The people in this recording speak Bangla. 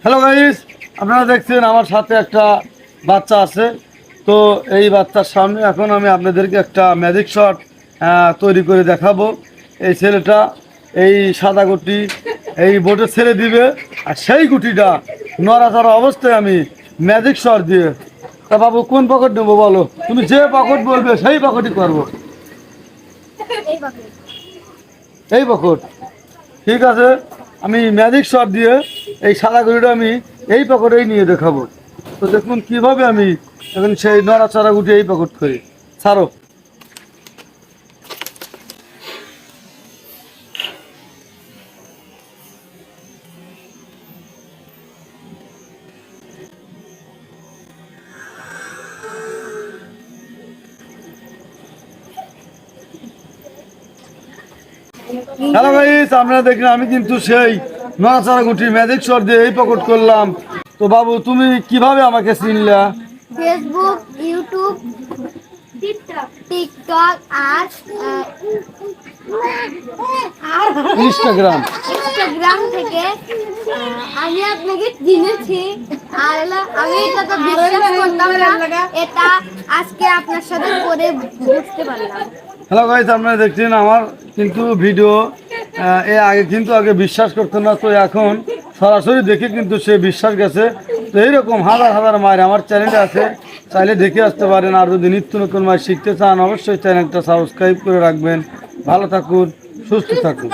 হ্যালো গাইস, আপনারা দেখছেন আমার সাথে একটা বাচ্চা আছে। তো এই বাচ্চার সামনে এখন আমি আপনাদেরকে একটা ম্যাজিক শট তৈরি করে দেখাবো। এই ছেলেটা এই সাদা গুটি এই বোর্ডে ছেড়ে দিবে, আর সেই গুটিটা নড়াচড়া অবস্থায় আমি ম্যাজিক শট দিয়ে, তা বাবু কোন পকেট নেবো বলো? তুমি যে পকেট বলবে সেই পকেটই করবো। এই পকেট ঠিক আছে, আমি ম্যাজিক শট দিয়ে এই সাদা গুটিটা আমি এই পকেটেই নিয়ে দেখাবো। তো দেখুন কিভাবে আমি এখন সেই নড়াচড়া গুটি এই পকেট করি। ছাড়ো। হ্যালো গাইস, আপনারা দেখলেন আমি কিন্তু সেই নড়াচড়া গুটি ম্যাজিক শট দিয়ে এই পকেট করলাম। তো বাবু তুমি কিভাবে আমাকে চিনলা? ফেসবুক, ইউটিউব, টিকটক আর ইনস্টাগ্রাম। ইনস্টাগ্রাম থেকে আমি আপনাকে চিনেছি। আর আমি এটা তো বিশ্বাস করতাম না, এটা আজকে আপনার সাথে করে বুঝতে পারলাম। হ্যালো গাইস, আপনারা দেখছেন আমার কিন্তু ভিডিও আগে বিশ্বাস করতো না, তো এখন সরাসরি দেখে কিন্তু সে বিশ্বাস গেছে। তো এইরকম হাজার হাজার মায়ের আমার চ্যানেলে আছে, চাইলে দেখে আসতে পারেন। আর যদি নিত্য নতুন মায়ের শিখতে চান অবশ্যই চ্যানেলটা সাবস্ক্রাইব করে রাখবেন। ভালো থাকুন, সুস্থ থাকুন।